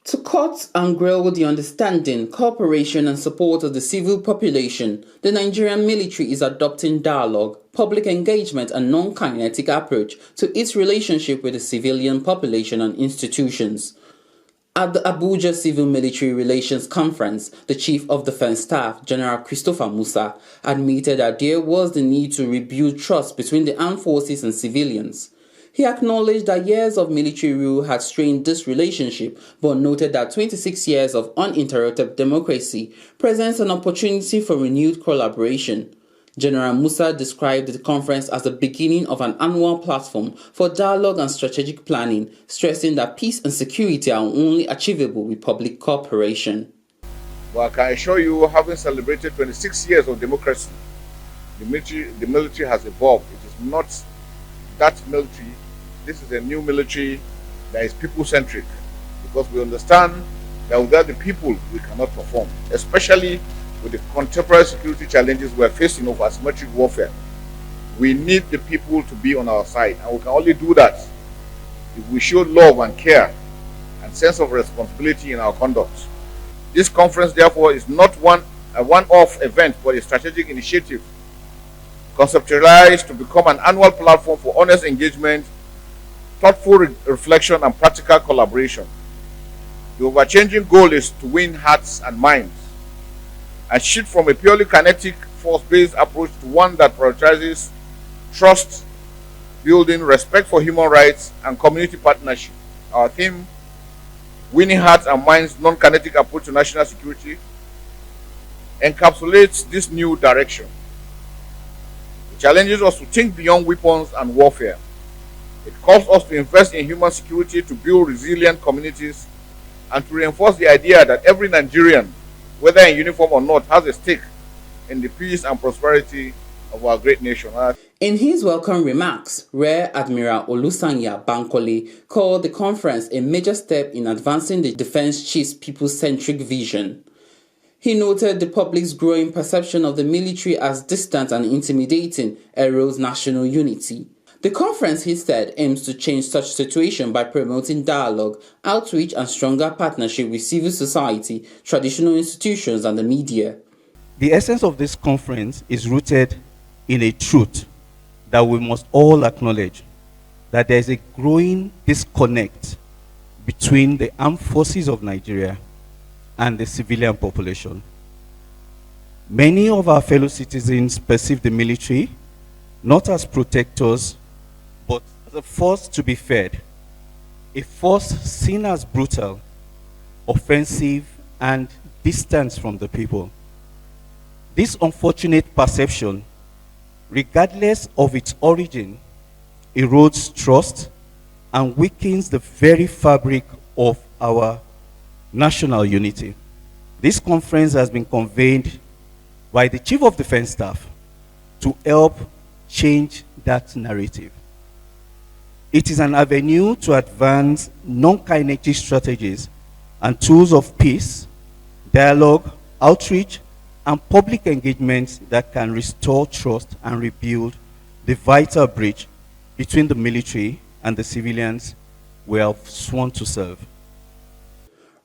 To cut and grow the understanding, cooperation and support of the civil population, the Nigerian military is adopting dialogue, public engagement and non-kinetic approach to its relationship with the civilian population and institutions. At the Abuja Civil Military Relations Conference, the Chief of Defense Staff, General Christopher Musa, admitted that there was the need to rebuild trust between the armed forces and civilians. He acknowledged that years of military rule had strained this relationship, but noted that 26 years of uninterrupted democracy presents an opportunity for renewed collaboration. General Musa described the conference as the beginning of an annual platform for dialogue and strategic planning, stressing that peace and security are only achievable with public cooperation. Well, I can assure you, having celebrated 26 years of democracy, the military has evolved. It is not that military. This is a new military that is people-centric, because we understand that without the people, we cannot perform, especially with the contemporary security challenges we are facing of asymmetric warfare. We need the people to be on our side, and we can only do that if we show love and care and sense of responsibility in our conduct. This conference, therefore, is not a one-off event, but a strategic initiative conceptualized to become an annual platform for honest engagement, thoughtful reflection, and practical collaboration. The overchanging goal is to win hearts and minds and shift from a purely kinetic, force-based approach to one that prioritizes trust building, respect for human rights, and community partnership. Our theme, Winning Hearts and Minds, Non-Kinetic Approach to National Security, encapsulates this new direction. It challenges us to think beyond weapons and warfare. It calls us to invest in human security, to build resilient communities, and to reinforce the idea that every Nigerian, whether in uniform or not, has a stake in the peace and prosperity of our great nation. In his welcome remarks, Rear Admiral Bankole called the conference a major step in advancing the defense chief's people-centric vision. He noted the public's growing perception of the military as distant and intimidating erodes national unity. The conference, he said, aims to change such situation by promoting dialogue, outreach and stronger partnership with civil society, traditional institutions and the media. The essence of this conference is rooted in a truth that we must all acknowledge, that there is a growing disconnect between the armed forces of Nigeria and the civilian population. Many of our fellow citizens perceive the military not as protectors, but as a force to be fed, a force seen as brutal, offensive, and distant from the people. This unfortunate perception, regardless of its origin, erodes trust and weakens the very fabric of our national unity. This conference has been convened by the Chief of Defense Staff to help change that narrative. It is an avenue to advance non-kinetic strategies and tools of peace, dialogue, outreach, and public engagement that can restore trust and rebuild the vital bridge between the military and the civilians we have sworn to serve.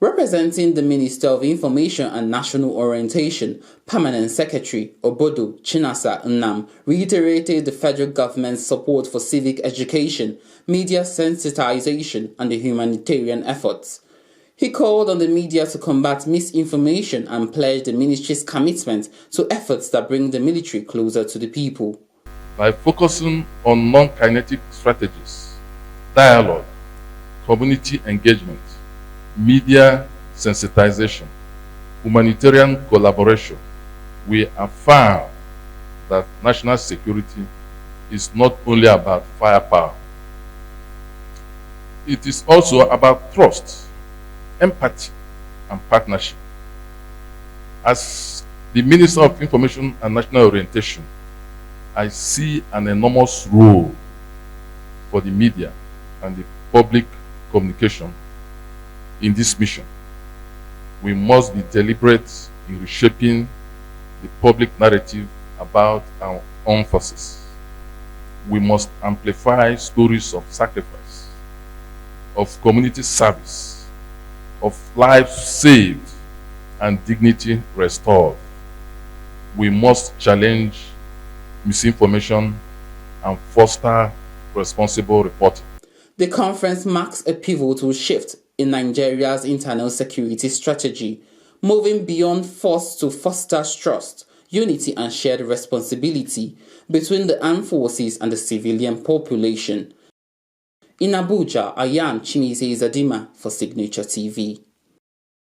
Representing the Minister of Information and National Orientation, Permanent Secretary Obodo Chinasa Nnam reiterated the federal government's support for civic education, media sensitization, and the humanitarian efforts. He called on the media to combat misinformation and pledged the ministry's commitment to efforts that bring the military closer to the people. By focusing on non-kinetic strategies, dialogue, community engagement, media sensitization, humanitarian collaboration, we affirm that national security is not only about firepower. It is also about trust, empathy, and partnership. As the Minister of Information and National Orientation, I see an enormous role for the media and the public communication in this mission. We must be deliberate in reshaping the public narrative about our armed forces. We must amplify stories of sacrifice, of community service, of lives saved and dignity restored. We must challenge misinformation and foster responsible reporting. The conference marks a pivotal shift in Nigeria's internal security strategy, moving beyond force to foster trust, unity and shared responsibility between the armed forces and the civilian population. In Abuja, Ayan Chimise Zadima for Signature TV.